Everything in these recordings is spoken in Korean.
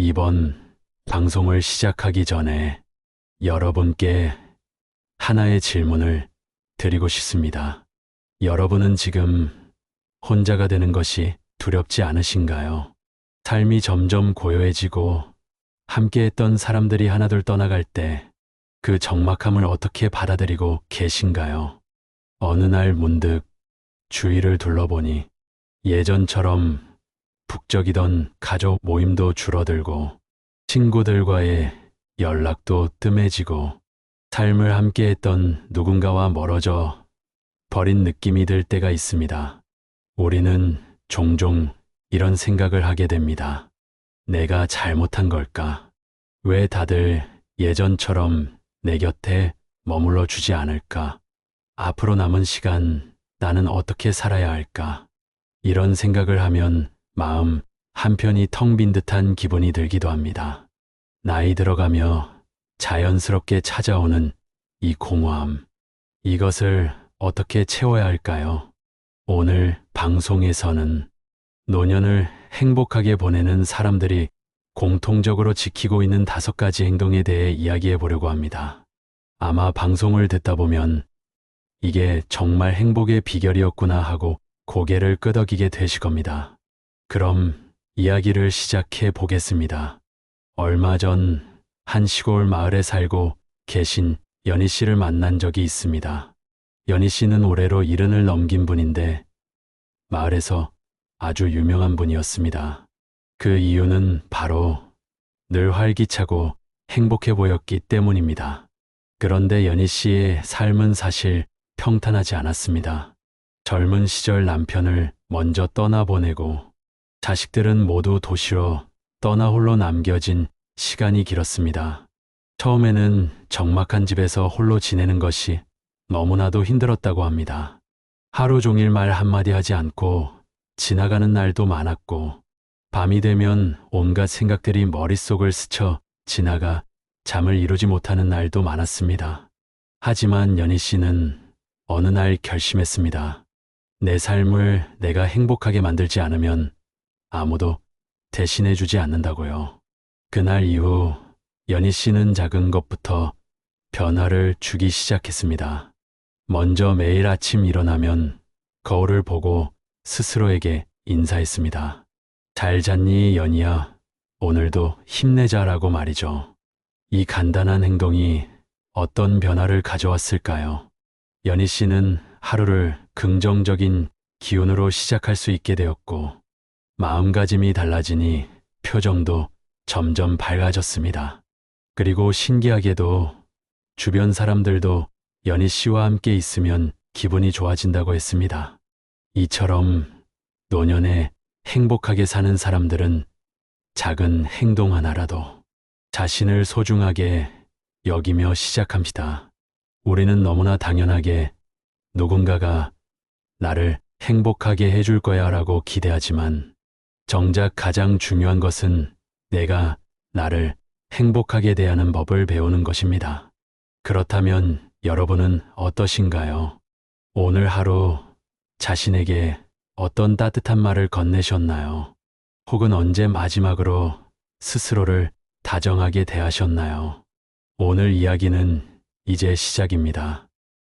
이번 방송을 시작하기 전에 여러분께 하나의 질문을 드리고 싶습니다. 여러분은 지금 혼자가 되는 것이 두렵지 않으신가요? 삶이 점점 고요해지고 함께했던 사람들이 하나둘 떠나갈 때 그 적막함을 어떻게 받아들이고 계신가요? 어느 날 문득 주위를 둘러보니 예전처럼 북적이던 가족 모임도 줄어들고 친구들과의 연락도 뜸해지고 삶을 함께했던 누군가와 멀어져 버린 느낌이 들 때가 있습니다. 우리는 종종 이런 생각을 하게 됩니다. 내가 잘못한 걸까? 왜 다들 예전처럼 내 곁에 머물러 주지 않을까? 앞으로 남은 시간 나는 어떻게 살아야 할까? 이런 생각을 하면 마음 한편이 텅 빈 듯한 기분이 들기도 합니다. 나이 들어가며 자연스럽게 찾아오는 이 공허함, 이것을 어떻게 채워야 할까요? 오늘 방송에서는 노년을 행복하게 보내는 사람들이 공통적으로 지키고 있는 5가지 행동에 대해 이야기해 보려고 합니다. 아마 방송을 듣다 보면 이게 정말 행복의 비결이었구나 하고 고개를 끄덕이게 되실 겁니다. 그럼 이야기를 시작해 보겠습니다. 얼마 전 한 시골 마을에 살고 계신 연희 씨를 만난 적이 있습니다. 연희 씨는 올해로 70을 넘긴 분인데 마을에서 아주 유명한 분이었습니다. 그 이유는 바로 늘 활기차고 행복해 보였기 때문입니다. 그런데 연희 씨의 삶은 사실 평탄하지 않았습니다. 젊은 시절 남편을 먼저 떠나보내고 자식들은 모두 도시로 떠나 홀로 남겨진 시간이 길었습니다. 처음에는 적막한 집에서 홀로 지내는 것이 너무나도 힘들었다고 합니다. 하루 종일 말 한마디 하지 않고 지나가는 날도 많았고 밤이 되면 온갖 생각들이 머릿속을 스쳐 지나가 잠을 이루지 못하는 날도 많았습니다. 하지만 연희 씨는 어느 날 결심했습니다. 내 삶을 내가 행복하게 만들지 않으면 아무도 대신해 주지 않는다고요. 그날 이후 연희 씨는 작은 것부터 변화를 주기 시작했습니다. 먼저 매일 아침 일어나면 거울을 보고 스스로에게 인사했습니다. 잘 잤니, 연희야? 오늘도 힘내자라고 말이죠. 이 간단한 행동이 어떤 변화를 가져왔을까요? 연희 씨는 하루를 긍정적인 기운으로 시작할 수 있게 되었고 마음가짐이 달라지니 표정도 점점 밝아졌습니다. 그리고 신기하게도 주변 사람들도 연희 씨와 함께 있으면 기분이 좋아진다고 했습니다. 이처럼 노년에 행복하게 사는 사람들은 작은 행동 하나라도 자신을 소중하게 여기며 시작합니다. 우리는 너무나 당연하게 누군가가 나를 행복하게 해줄 거야 라고 기대하지만 정작 가장 중요한 것은 내가 나를 행복하게 대하는 법을 배우는 것입니다. 그렇다면 여러분은 어떠신가요? 오늘 하루 자신에게 어떤 따뜻한 말을 건네셨나요? 혹은 언제 마지막으로 스스로를 다정하게 대하셨나요? 오늘 이야기는 이제 시작입니다.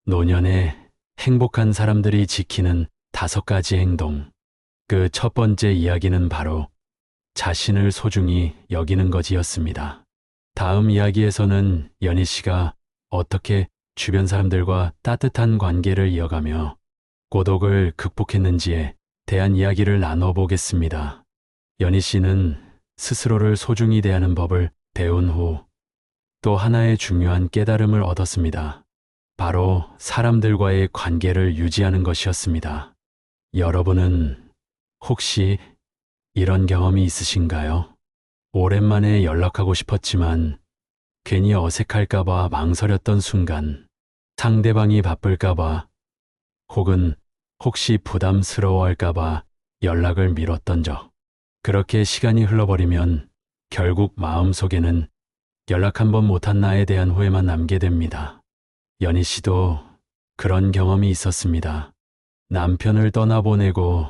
노년에 행복한 사람들이 지키는 5가지 행동. 그 첫 번째 이야기는 바로 자신을 소중히 여기는 것이었습니다. 다음 이야기에서는 연희 씨가 어떻게 주변 사람들과 따뜻한 관계를 이어가며 고독을 극복했는지에 대한 이야기를 나눠보겠습니다. 연희 씨는 스스로를 소중히 대하는 법을 배운 후 또 하나의 중요한 깨달음을 얻었습니다. 바로 사람들과의 관계를 유지하는 것이었습니다. 여러분은 혹시 이런 경험이 있으신가요? 오랜만에 연락하고 싶었지만 괜히 어색할까봐 망설였던 순간, 상대방이 바쁠까봐 혹은 혹시 부담스러워할까봐 연락을 미뤘던 적. 그렇게 시간이 흘러버리면 결국 마음속에는 연락 한 번 못한 나에 대한 후회만 남게 됩니다. 연희 씨도 그런 경험이 있었습니다. 남편을 떠나보내고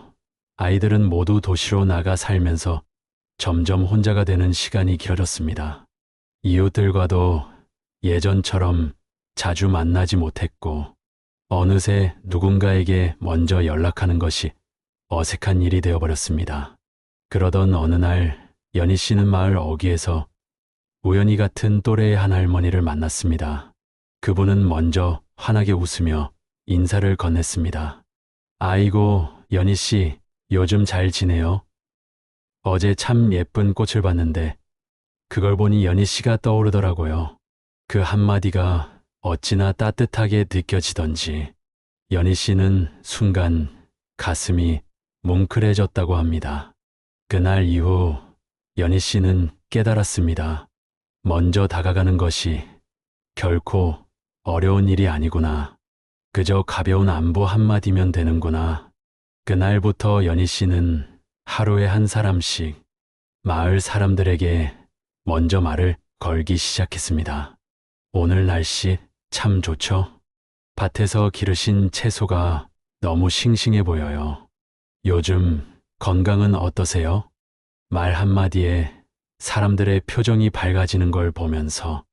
아이들은 모두 도시로 나가 살면서 점점 혼자가 되는 시간이 길어졌습니다. 이웃들과도 예전처럼 자주 만나지 못했고, 어느새 누군가에게 먼저 연락하는 것이 어색한 일이 되어버렸습니다. 그러던 어느 날 연희 씨는 마을 어귀에서 우연히 같은 또래의 한 할머니를 만났습니다. 그분은 먼저 환하게 웃으며 인사를 건넸습니다. 아이고, 연희 씨, 요즘 잘 지내요? 어제 참 예쁜 꽃을 봤는데 그걸 보니 연희 씨가 떠오르더라고요. 그 한마디가 어찌나 따뜻하게 느껴지던지 연희 씨는 순간 가슴이 뭉클해졌다고 합니다. 그날 이후 연희 씨는 깨달았습니다. 먼저 다가가는 것이 결코 어려운 일이 아니구나. 그저 가벼운 안부 한마디면 되는구나. 그날부터 연희 씨는 하루에 한 사람씩 마을 사람들에게 먼저 말을 걸기 시작했습니다. 오늘 날씨 참 좋죠? 밭에서 기르신 채소가 너무 싱싱해 보여요. 요즘 건강은 어떠세요? 말 한마디에 사람들의 표정이 밝아지는 걸 보면서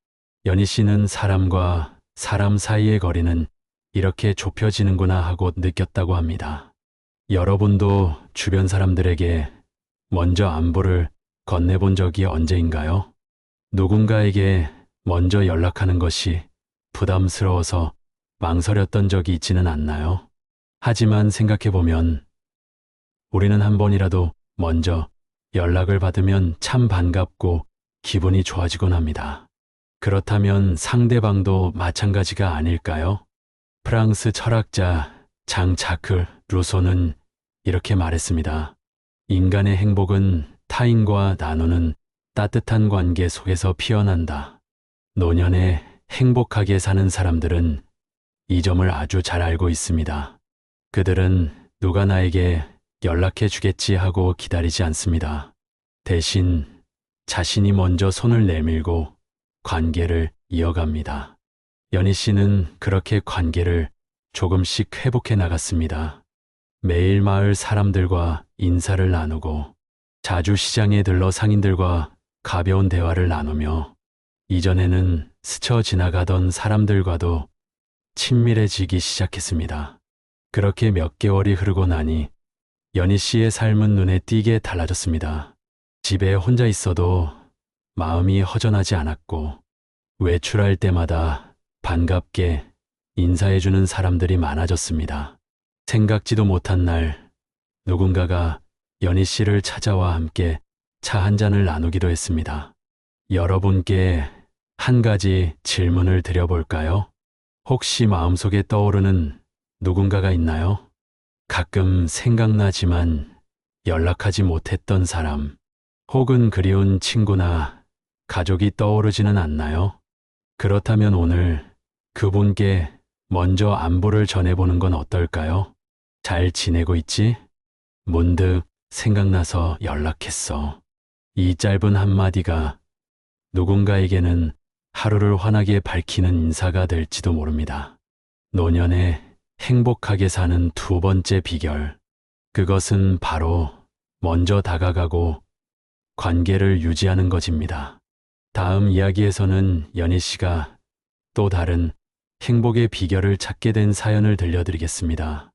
연희 씨는 사람과 사람 사이의 거리는 이렇게 좁혀지는구나 하고 느꼈다고 합니다. 여러분도 주변 사람들에게 먼저 안부를 건네본 적이 언제인가요? 누군가에게 먼저 연락하는 것이 부담스러워서 망설였던 적이 있지는 않나요? 하지만 생각해보면 우리는 한 번이라도 먼저 연락을 받으면 참 반갑고 기분이 좋아지곤 합니다. 그렇다면 상대방도 마찬가지가 아닐까요? 프랑스 철학자 장 자크 루소는 이렇게 말했습니다. 인간의 행복은 타인과 나누는 따뜻한 관계 속에서 피어난다. 노년에 행복하게 사는 사람들은 이 점을 아주 잘 알고 있습니다. 그들은 누가 나에게 연락해 주겠지 하고 기다리지 않습니다. 대신 자신이 먼저 손을 내밀고 관계를 이어갑니다. 연희 씨는 그렇게 관계를 조금씩 회복해 나갔습니다. 매일 마을 사람들과 인사를 나누고 자주 시장에 들러 상인들과 가벼운 대화를 나누며 이전에는 스쳐 지나가던 사람들과도 친밀해지기 시작했습니다. 그렇게 몇 개월이 흐르고 나니 연희 씨의 삶은 눈에 띄게 달라졌습니다. 집에 혼자 있어도 마음이 허전하지 않았고 외출할 때마다 반갑게 인사해주는 사람들이 많아졌습니다. 생각지도 못한 날 누군가가 연희 씨를 찾아와 함께 차 한 잔을 나누기도 했습니다. 여러분께 한 가지 질문을 드려볼까요? 혹시 마음속에 떠오르는 누군가가 있나요? 가끔 생각나지만 연락하지 못했던 사람, 혹은 그리운 친구나 가족이 떠오르지는 않나요? 그렇다면 오늘 그분께 먼저 안부를 전해보는 건 어떨까요? 잘 지내고 있지? 문득 생각나서 연락했어. 이 짧은 한마디가 누군가에게는 하루를 환하게 밝히는 인사가 될지도 모릅니다. 노년에 행복하게 사는 두 번째 비결. 그것은 바로 먼저 다가가고 관계를 유지하는 것입니다. 다음 이야기에서는 연희 씨가 또 다른 행복의 비결을 찾게 된 사연을 들려드리겠습니다.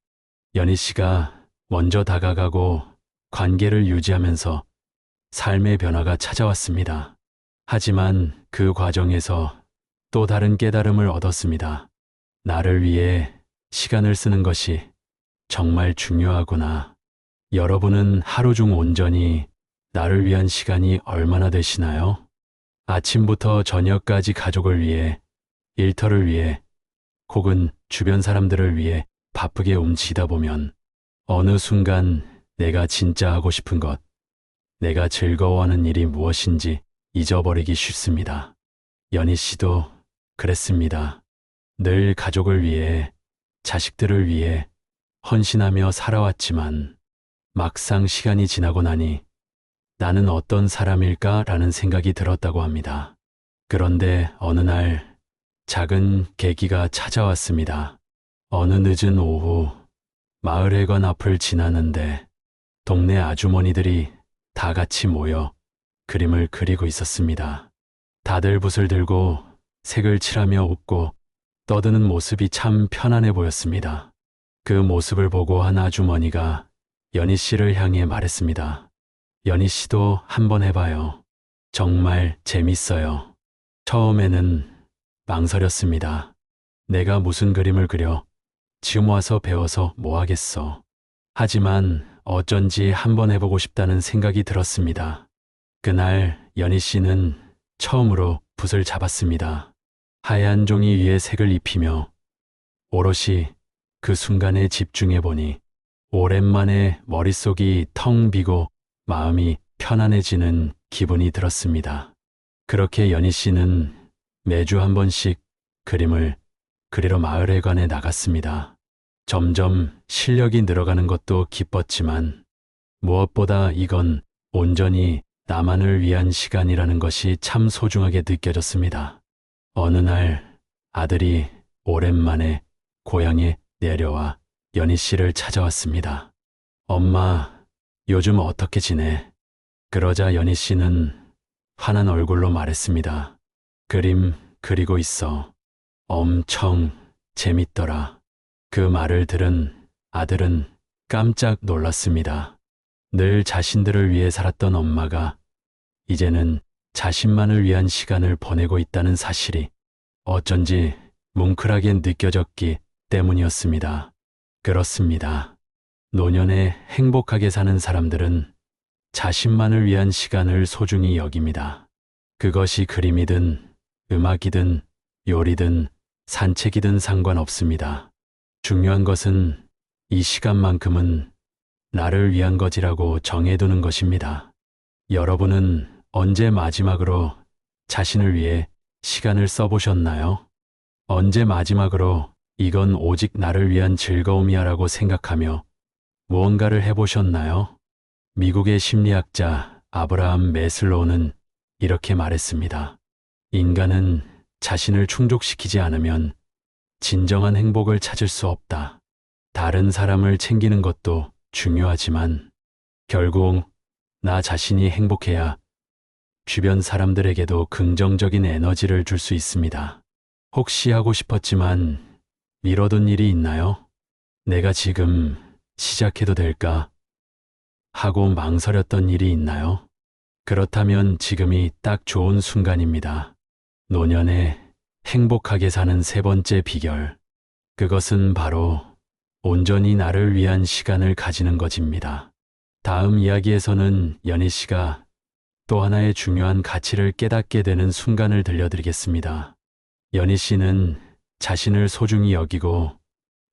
연희 씨가 먼저 다가가고 관계를 유지하면서 삶의 변화가 찾아왔습니다. 하지만 그 과정에서 또 다른 깨달음을 얻었습니다. 나를 위해 시간을 쓰는 것이 정말 중요하구나. 여러분은 하루 중 온전히 나를 위한 시간이 얼마나 되시나요? 아침부터 저녁까지 가족을 위해, 일터를 위해, 혹은 주변 사람들을 위해 바쁘게 움직이다 보면 어느 순간 내가 진짜 하고 싶은 것, 내가 즐거워하는 일이 무엇인지 잊어버리기 쉽습니다. 연희 씨도 그랬습니다. 늘 가족을 위해, 자식들을 위해 헌신하며 살아왔지만 막상 시간이 지나고 나니 나는 어떤 사람일까라는 생각이 들었다고 합니다. 그런데 어느 날 작은 계기가 찾아왔습니다. 어느 늦은 오후 마을 회관 앞을 지나는데 동네 아주머니들이 다 같이 모여 그림을 그리고 있었습니다. 다들 붓을 들고 색을 칠하며 웃고 떠드는 모습이 참 편안해 보였습니다. 그 모습을 보고 한 아주머니가 연희 씨를 향해 말했습니다. 연희 씨도 한번 해봐요. 정말 재밌어요. 처음에는 망설였습니다. 내가 무슨 그림을 그려? 지금 와서 배워서 뭐 하겠어. 하지만 어쩐지 한번 해보고 싶다는 생각이 들었습니다. 그날 연희 씨는 처음으로 붓을 잡았습니다. 하얀 종이 위에 색을 입히며 오롯이 그 순간에 집중해 보니 오랜만에 머릿속이 텅 비고 마음이 편안해지는 기분이 들었습니다. 그렇게 연희 씨는 매주 한 번씩 그림을 그리러 마을회관에 나갔습니다. 점점 실력이 늘어가는 것도 기뻤지만 무엇보다 이건 온전히 나만을 위한 시간이라는 것이 참 소중하게 느껴졌습니다. 어느 날 아들이 오랜만에 고향에 내려와 연희 씨를 찾아왔습니다. 엄마, 요즘 어떻게 지내? 그러자 연희 씨는 환한 얼굴로 말했습니다. 그림 그리고 있어. 엄청 재밌더라. 그 말을 들은 아들은 깜짝 놀랐습니다. 늘 자신들을 위해 살았던 엄마가 이제는 자신만을 위한 시간을 보내고 있다는 사실이 어쩐지 뭉클하게 느껴졌기 때문이었습니다. 그렇습니다. 노년에 행복하게 사는 사람들은 자신만을 위한 시간을 소중히 여깁니다. 그것이 그림이든 음악이든 요리든 산책이든 상관없습니다. 중요한 것은 이 시간만큼은 나를 위한 것이라고 정해두는 것입니다. 여러분은 언제 마지막으로 자신을 위해 시간을 써보셨나요? 언제 마지막으로 이건 오직 나를 위한 즐거움이야 라고 생각하며 무언가를 해보셨나요? 미국의 심리학자 아브라함 매슬로우는 이렇게 말했습니다. 인간은 자신을 충족시키지 않으면 진정한 행복을 찾을 수 없다. 다른 사람을 챙기는 것도 중요하지만 결국 나 자신이 행복해야 주변 사람들에게도 긍정적인 에너지를 줄 수 있습니다. 혹시 하고 싶었지만 미뤄둔 일이 있나요? 내가 지금 시작해도 될까? 하고 망설였던 일이 있나요? 그렇다면 지금이 딱 좋은 순간입니다. 노년에 행복하게 사는 세 번째 비결. 그것은 바로 온전히 나를 위한 시간을 가지는 것입니다. 다음 이야기에서는 연희 씨가 또 하나의 중요한 가치를 깨닫게 되는 순간을 들려드리겠습니다. 연희 씨는 자신을 소중히 여기고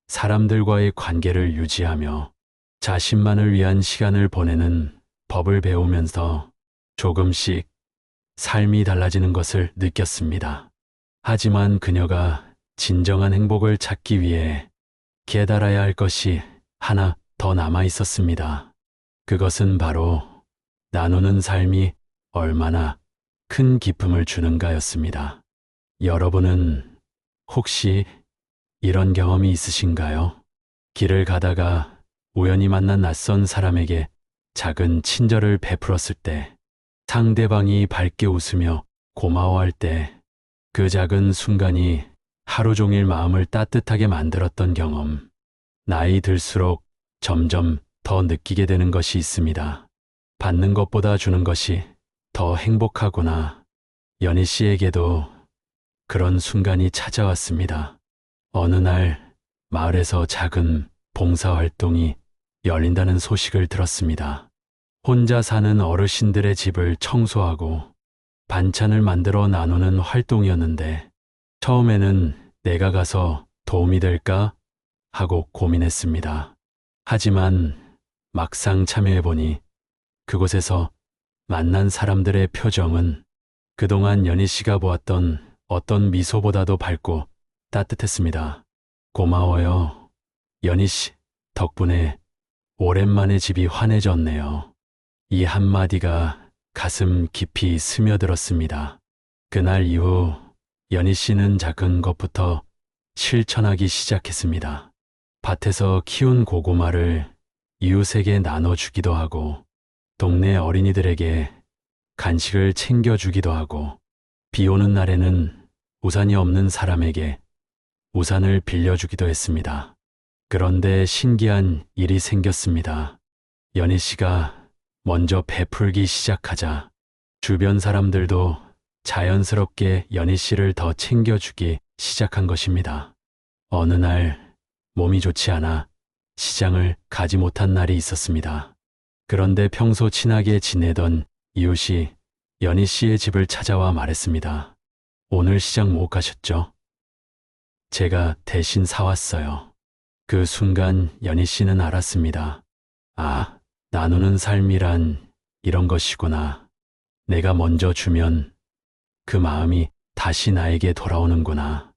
사람들과의 관계를 유지하며 자신만을 위한 시간을 보내는 법을 배우면서 조금씩 삶이 달라지는 것을 느꼈습니다. 하지만 그녀가 진정한 행복을 찾기 위해 깨달아야 할 것이 하나 더 남아 있었습니다. 그것은 바로 나누는 삶이 얼마나 큰 기쁨을 주는가였습니다. 여러분은 혹시 이런 경험이 있으신가요? 길을 가다가 우연히 만난 낯선 사람에게 작은 친절을 베풀었을 때, 상대방이 밝게 웃으며 고마워할 때, 그 작은 순간이 하루 종일 마음을 따뜻하게 만들었던 경험. 나이 들수록 점점 더 느끼게 되는 것이 있습니다. 받는 것보다 주는 것이 더 행복하구나. 연희 씨에게도 그런 순간이 찾아왔습니다. 어느 날 마을에서 작은 봉사활동이 열린다는 소식을 들었습니다. 혼자 사는 어르신들의 집을 청소하고 반찬을 만들어 나누는 활동이었는데 처음에는 내가 가서 도움이 될까 하고 고민했습니다. 하지만 막상 참여해보니 그곳에서 만난 사람들의 표정은 그동안 연희 씨가 보았던 어떤 미소보다도 밝고 따뜻했습니다. 고마워요. 연희 씨, 덕분에 오랜만에 집이 환해졌네요. 이 한마디가 가슴 깊이 스며들었습니다. 그날 이후 연희 씨는 작은 것부터 실천하기 시작했습니다. 밭에서 키운 고구마를 이웃에게 나눠주기도 하고 동네 어린이들에게 간식을 챙겨주기도 하고, 비 오는 날에는 우산이 없는 사람에게 우산을 빌려주기도 했습니다. 그런데 신기한 일이 생겼습니다. 연희 씨가 먼저 베풀기 시작하자 주변 사람들도 자연스럽게 연희 씨를 더 챙겨주기 시작한 것입니다. 어느 날 몸이 좋지 않아 시장을 가지 못한 날이 있었습니다. 그런데 평소 친하게 지내던 이웃이 연희 씨의 집을 찾아와 말했습니다. 오늘 시장 못 가셨죠? 제가 대신 사왔어요. 그 순간 연희 씨는 알았습니다. 아, 나누는 삶이란 이런 것이구나. 내가 먼저 주면 그 마음이 다시 나에게 돌아오는구나.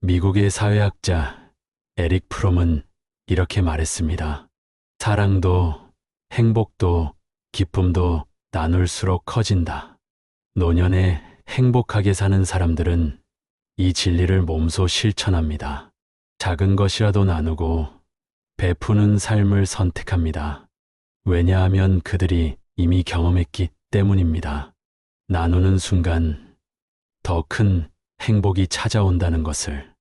미국의 사회학자 에릭 프롬은 이렇게 말했습니다. 사랑도 행복도 기쁨도 나눌수록 커진다. 노년에 행복하게 사는 사람들은 이 진리를 몸소 실천합니다. 작은 것이라도 나누고 베푸는 삶을 선택합니다. 왜냐하면 그들이 이미 경험했기 때문입니다. 나누는 순간 더 큰 행복이 찾아온다는 것을.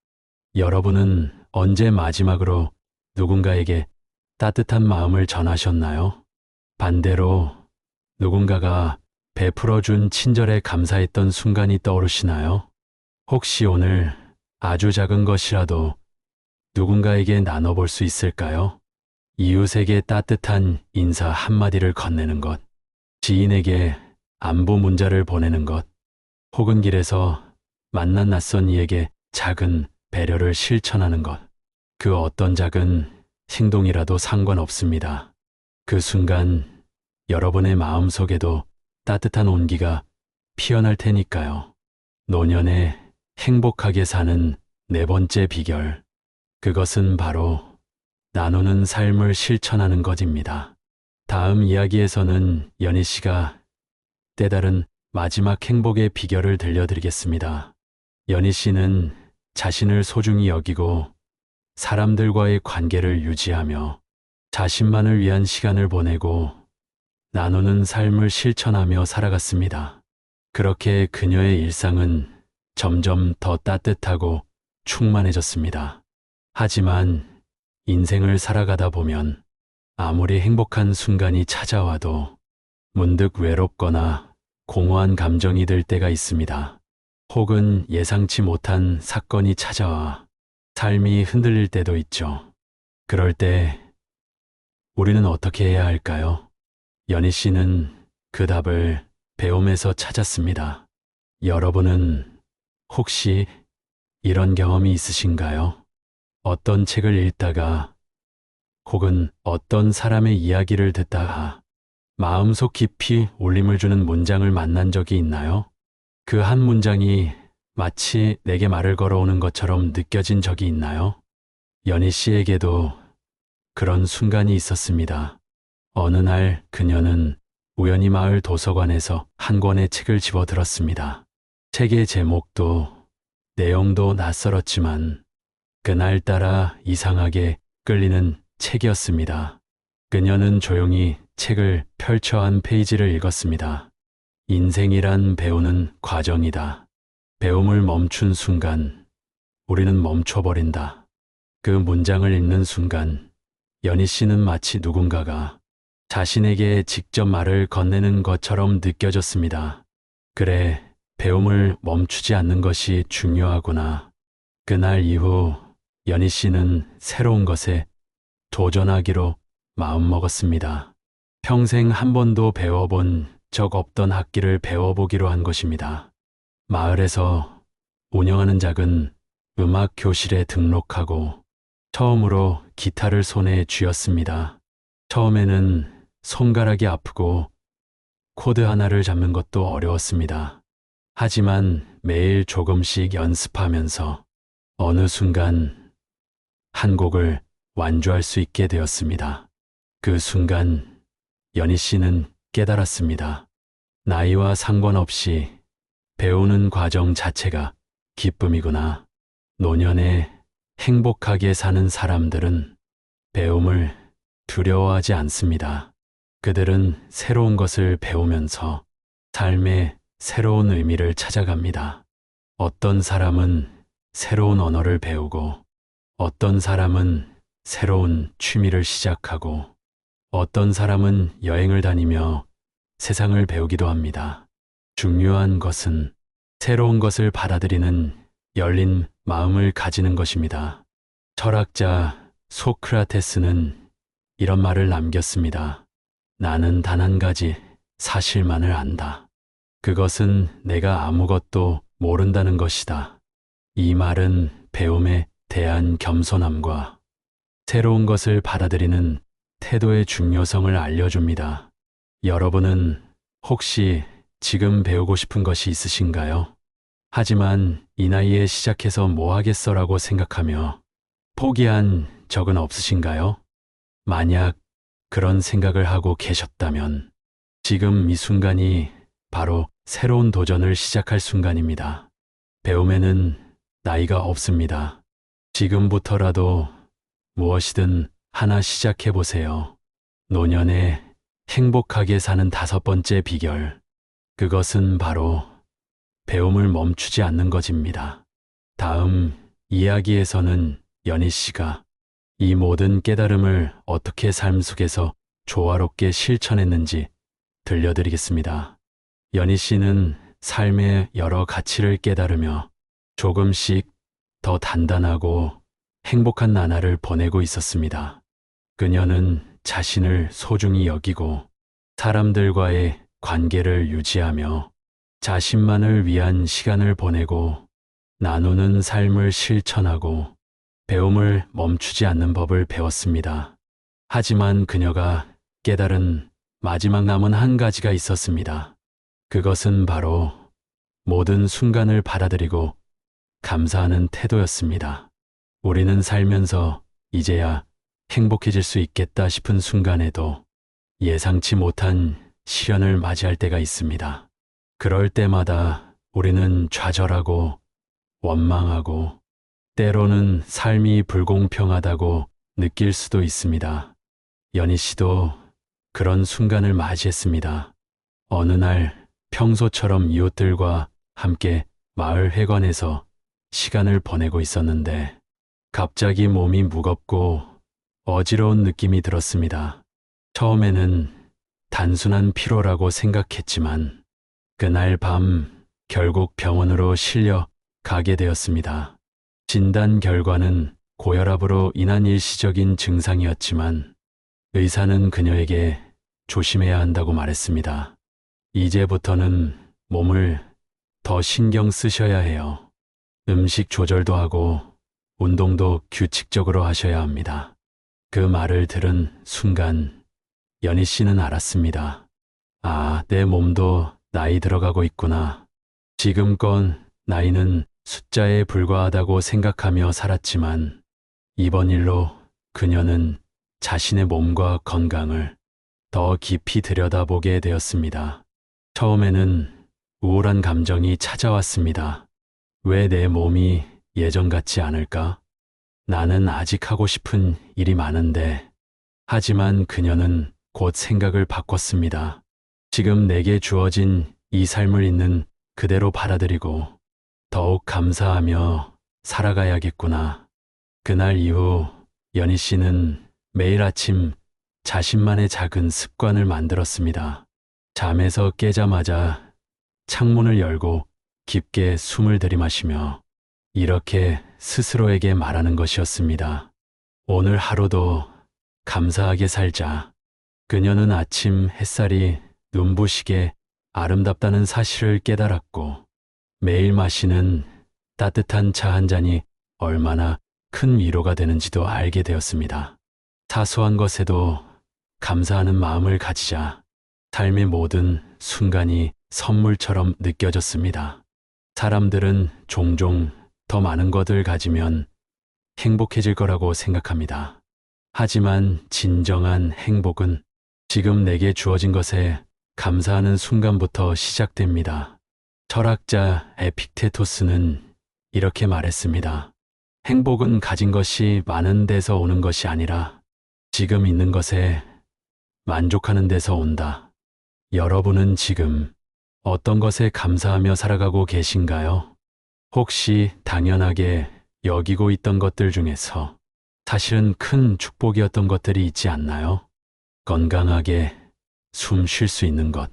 여러분은 언제 마지막으로 누군가에게 따뜻한 마음을 전하셨나요? 반대로 누군가가 베풀어준 친절에 감사했던 순간이 떠오르시나요? 혹시 오늘 아주 작은 것이라도 누군가에게 나눠볼 수 있을까요? 이웃에게 따뜻한 인사 한마디를 건네는 것, 지인에게 안부 문자를 보내는 것, 혹은 길에서 만난 낯선 이에게 작은 배려를 실천하는 것, 그 어떤 작은 행동이라도 상관없습니다. 그 순간 여러분의 마음속에도 따뜻한 온기가 피어날 테니까요. 노년에 행복하게 사는 네 번째 비결, 그것은 바로 나누는 삶을 실천하는 것입니다. 다음 이야기에서는 연희 씨가 때다른 마지막 행복의 비결을 들려드리겠습니다. 연희 씨는 자신을 소중히 여기고 사람들과의 관계를 유지하며 자신만을 위한 시간을 보내고 나누는 삶을 실천하며 살아갔습니다. 그렇게 그녀의 일상은 점점 더 따뜻하고 충만해졌습니다. 하지만 인생을 살아가다 보면 아무리 행복한 순간이 찾아와도 문득 외롭거나 공허한 감정이 들 때가 있습니다. 혹은 예상치 못한 사건이 찾아와 삶이 흔들릴 때도 있죠. 그럴 때 우리는 어떻게 해야 할까요? 연희 씨는 그 답을 배움에서 찾았습니다. 여러분은 혹시 이런 경험이 있으신가요? 어떤 책을 읽다가 혹은 어떤 사람의 이야기를 듣다가 마음속 깊이 울림을 주는 문장을 만난 적이 있나요? 그 한 문장이 마치 내게 말을 걸어오는 것처럼 느껴진 적이 있나요? 연희 씨에게도 그런 순간이 있었습니다. 어느 날 그녀는 우연히 마을 도서관에서 한 권의 책을 집어들었습니다. 책의 제목도 내용도 낯설었지만 그날따라 이상하게 끌리는 책이었습니다. 그녀는 조용히 책을 펼쳐 한 페이지를 읽었습니다. 인생이란 배우는 과정이다. 배움을 멈춘 순간 우리는 멈춰버린다. 그 문장을 읽는 순간 연희 씨는 마치 누군가가 자신에게 직접 말을 건네는 것처럼 느껴졌습니다. 그래, 배움을 멈추지 않는 것이 중요하구나. 그날 이후 연희 씨는 새로운 것에 도전하기로 마음먹었습니다. 평생 한 번도 배워본 적 없던 악기를 배워보기로 한 것입니다. 마을에서 운영하는 작은 음악 교실에 등록하고 처음으로 기타를 손에 쥐었습니다. 처음에는 손가락이 아프고 코드 하나를 잡는 것도 어려웠습니다. 하지만 매일 조금씩 연습하면서 어느 순간 한 곡을 완주할 수 있게 되었습니다. 그 순간 연희 씨는 깨달았습니다. 나이와 상관없이 배우는 과정 자체가 기쁨이구나. 노년에 행복하게 사는 사람들은 배움을 두려워하지 않습니다. 그들은 새로운 것을 배우면서 삶의 새로운 의미를 찾아갑니다. 어떤 사람은 새로운 언어를 배우고, 어떤 사람은 새로운 취미를 시작하고, 어떤 사람은 여행을 다니며 세상을 배우기도 합니다. 중요한 것은 새로운 것을 받아들이는 열린 마음을 가지는 것입니다. 철학자 소크라테스는 이런 말을 남겼습니다. 나는 단 한 가지 사실만을 안다. 그것은 내가 아무것도 모른다는 것이다. 이 말은 배움에 대한 겸손함과 새로운 것을 받아들이는 태도의 중요성을 알려줍니다. 여러분은 혹시 지금 배우고 싶은 것이 있으신가요? 하지만 이 나이에 시작해서 뭐 하겠어라고 생각하며 포기한 적은 없으신가요? 만약 그런 생각을 하고 계셨다면 지금 이 순간이 바로 새로운 도전을 시작할 순간입니다. 배움에는 나이가 없습니다. 지금부터라도 무엇이든 하나 시작해 보세요. 노년에 행복하게 사는 5번째 비결. 그것은 바로 배움을 멈추지 않는 것입니다. 다음 이야기에서는 연희 씨가 이 모든 깨달음을 어떻게 삶 속에서 조화롭게 실천했는지 들려드리겠습니다. 연희 씨는 삶의 여러 가치를 깨달으며 조금씩 더 단단하고 행복한 나날을 보내고 있었습니다. 그녀는 자신을 소중히 여기고 사람들과의 관계를 유지하며 자신만을 위한 시간을 보내고 나누는 삶을 실천하고 배움을 멈추지 않는 법을 배웠습니다. 하지만 그녀가 깨달은 마지막 남은 한 가지가 있었습니다. 그것은 바로 모든 순간을 받아들이고 감사하는 태도였습니다. 우리는 살면서 이제야 행복해질 수 있겠다 싶은 순간에도 예상치 못한 시련을 맞이할 때가 있습니다. 그럴 때마다 우리는 좌절하고 원망하고 때로는 삶이 불공평하다고 느낄 수도 있습니다. 연희 씨도 그런 순간을 맞이했습니다. 어느 날 평소처럼 이웃들과 함께 마을 회관에서 시간을 보내고 있었는데 갑자기 몸이 무겁고 어지러운 느낌이 들었습니다. 처음에는 단순한 피로라고 생각했지만 그날 밤 결국 병원으로 실려 가게 되었습니다. 진단 결과는 고혈압으로 인한 일시적인 증상이었지만 의사는 그녀에게 조심해야 한다고 말했습니다. 이제부터는 몸을 더 신경 쓰셔야 해요. 음식 조절도 하고 운동도 규칙적으로 하셔야 합니다. 그 말을 들은 순간 연희 씨는 알았습니다. 아, 내 몸도 나이 들어가고 있구나. 지금껏 나이는 숫자에 불과하다고 생각하며 살았지만 이번 일로 그녀는 자신의 몸과 건강을 더 깊이 들여다보게 되었습니다. 처음에는 우울한 감정이 찾아왔습니다. 왜 내 몸이 예전 같지 않을까? 나는 아직 하고 싶은 일이 많은데. 하지만 그녀는 곧 생각을 바꿨습니다. 지금 내게 주어진 이 삶을 있는 그대로 받아들이고 더욱 감사하며 살아가야겠구나. 그날 이후 연희 씨는 매일 아침 자신만의 작은 습관을 만들었습니다. 잠에서 깨자마자 창문을 열고 깊게 숨을 들이마시며 이렇게 스스로에게 말하는 것이었습니다. 오늘 하루도 감사하게 살자. 그녀는 아침 햇살이 눈부시게 아름답다는 사실을 깨달았고 매일 마시는 따뜻한 차 한 잔이 얼마나 큰 위로가 되는지도 알게 되었습니다. 사소한 것에도 감사하는 마음을 가지자 삶의 모든 순간이 선물처럼 느껴졌습니다. 사람들은 종종 더 많은 것을 가지면 행복해질 거라고 생각합니다. 하지만 진정한 행복은 지금 내게 주어진 것에 감사하는 순간부터 시작됩니다. 철학자 에픽테토스는 이렇게 말했습니다. 행복은 가진 것이 많은 데서 오는 것이 아니라 지금 있는 것에 만족하는 데서 온다. 여러분은 지금 어떤 것에 감사하며 살아가고 계신가요? 혹시 당연하게 여기고 있던 것들 중에서 사실은 큰 축복이었던 것들이 있지 않나요? 건강하게 숨 쉴 수 있는 것,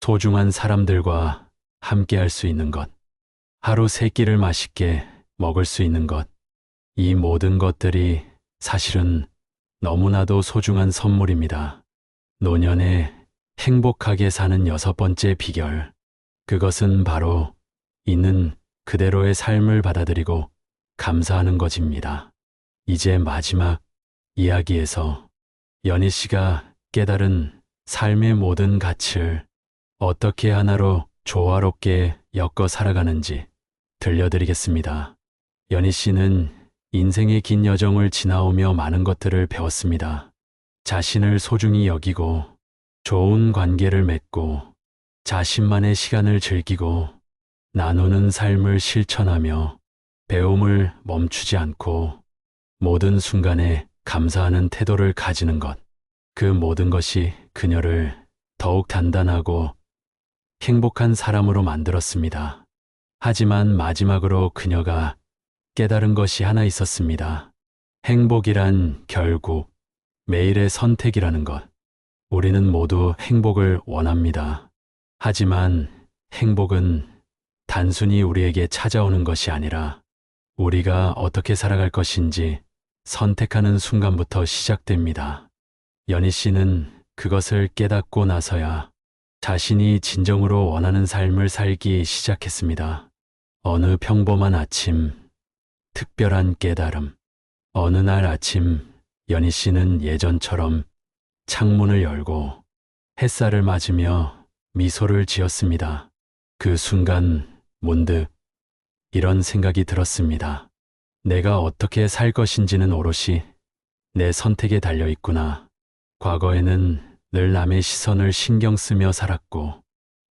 소중한 사람들과 함께 할 수 있는 것, 하루 세 끼를 맛있게 먹을 수 있는 것, 이 모든 것들이 사실은 너무나도 소중한 선물입니다. 노년에 행복하게 사는 여섯 번째 비결. 그것은 바로 있는 그대로의 삶을 받아들이고 감사하는 것입니다. 이제 마지막 이야기에서 연희 씨가 깨달은 삶의 모든 가치를 어떻게 하나로 조화롭게 엮어 살아가는지 들려드리겠습니다. 연희 씨는 인생의 긴 여정을 지나오며 많은 것들을 배웠습니다. 자신을 소중히 여기고 좋은 관계를 맺고 자신만의 시간을 즐기고 나누는 삶을 실천하며 배움을 멈추지 않고 모든 순간에 감사하는 태도를 가지는 것. 그 모든 것이 그녀를 더욱 단단하고 행복한 사람으로 만들었습니다. 하지만 마지막으로 그녀가 깨달은 것이 하나 있었습니다. 행복이란 결국 매일의 선택이라는 것. 우리는 모두 행복을 원합니다. 하지만 행복은 단순히 우리에게 찾아오는 것이 아니라 우리가 어떻게 살아갈 것인지 선택하는 순간부터 시작됩니다. 연희 씨는 그것을 깨닫고 나서야 자신이 진정으로 원하는 삶을 살기 시작했습니다. 어느 평범한 아침, 특별한 깨달음. 어느 날 아침, 연희 씨는 예전처럼 창문을 열고 햇살을 맞으며 미소를 지었습니다. 그 순간 문득 이런 생각이 들었습니다. 내가 어떻게 살 것인지는 오롯이 내 선택에 달려 있구나. 과거에는 늘 남의 시선을 신경 쓰며 살았고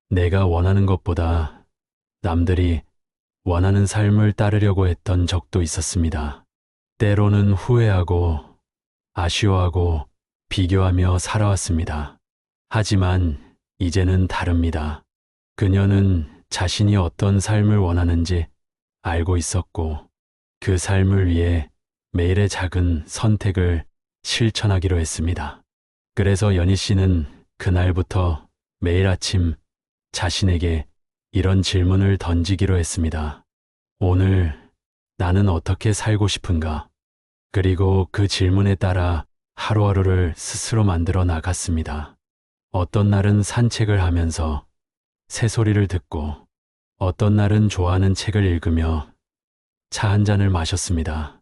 내가 원하는 것보다 남들이 원하는 삶을 따르려고 했던 적도 있었습니다. 때로는 후회하고 아쉬워하고 비교하며 살아왔습니다. 하지만 이제는 다릅니다. 그녀는 자신이 어떤 삶을 원하는지 알고 있었고 그 삶을 위해 매일의 작은 선택을 실천하기로 했습니다. 그래서 연희 씨는 그날부터 매일 아침 자신에게 이런 질문을 던지기로 했습니다. 오늘 나는 어떻게 살고 싶은가? 그리고 그 질문에 따라 하루하루를 스스로 만들어 나갔습니다. 어떤 날은 산책을 하면서 새소리를 듣고 어떤 날은 좋아하는 책을 읽으며 차 한 잔을 마셨습니다.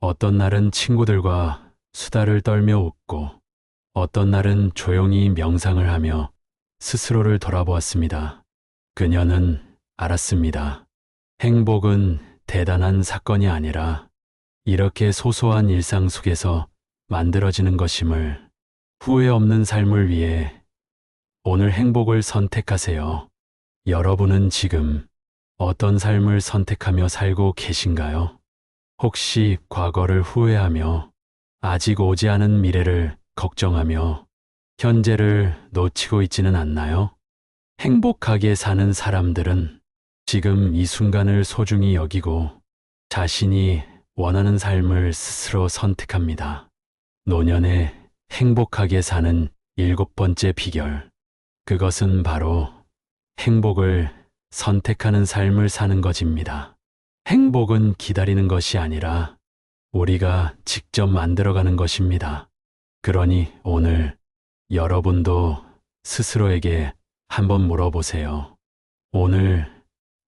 어떤 날은 친구들과 수다를 떨며 웃고 어떤 날은 조용히 명상을 하며 스스로를 돌아보았습니다. 그녀는 알았습니다. 행복은 대단한 사건이 아니라 이렇게 소소한 일상 속에서 만들어지는 것임을. 후회 없는 삶을 위해 오늘 행복을 선택하세요. 여러분은 지금 어떤 삶을 선택하며 살고 계신가요? 혹시 과거를 후회하며 아직 오지 않은 미래를 걱정하며 현재를 놓치고 있지는 않나요? 행복하게 사는 사람들은 지금 이 순간을 소중히 여기고 자신이 원하는 삶을 스스로 선택합니다. 노년에 행복하게 사는 일곱 번째 비결. 그것은 바로 행복을 선택하는 삶을 사는 것입니다. 행복은 기다리는 것이 아니라 우리가 직접 만들어가는 것입니다. 그러니 오늘 여러분도 스스로에게 한번 물어보세요. 오늘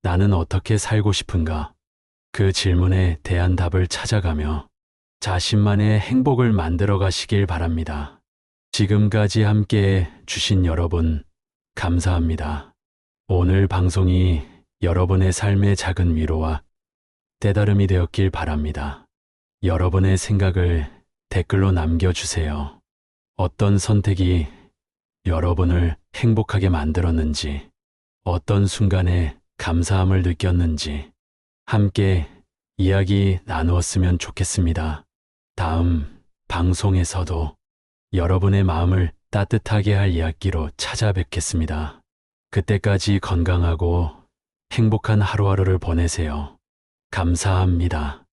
나는 어떻게 살고 싶은가? 그 질문에 대한 답을 찾아가며 자신만의 행복을 만들어 가시길 바랍니다. 지금까지 함께 주신 여러분, 감사합니다. 오늘 방송이 여러분의 삶의 작은 위로와 깨달음이 되었길 바랍니다. 여러분의 생각을 댓글로 남겨주세요. 어떤 선택이 여러분을 행복하게 만들었는지, 어떤 순간에 감사함을 느꼈는지 함께 이야기 나누었으면 좋겠습니다. 다음 방송에서도 여러분의 마음을 따뜻하게 할 이야기로 찾아뵙겠습니다. 그때까지 건강하고 행복한 하루하루를 보내세요. 감사합니다.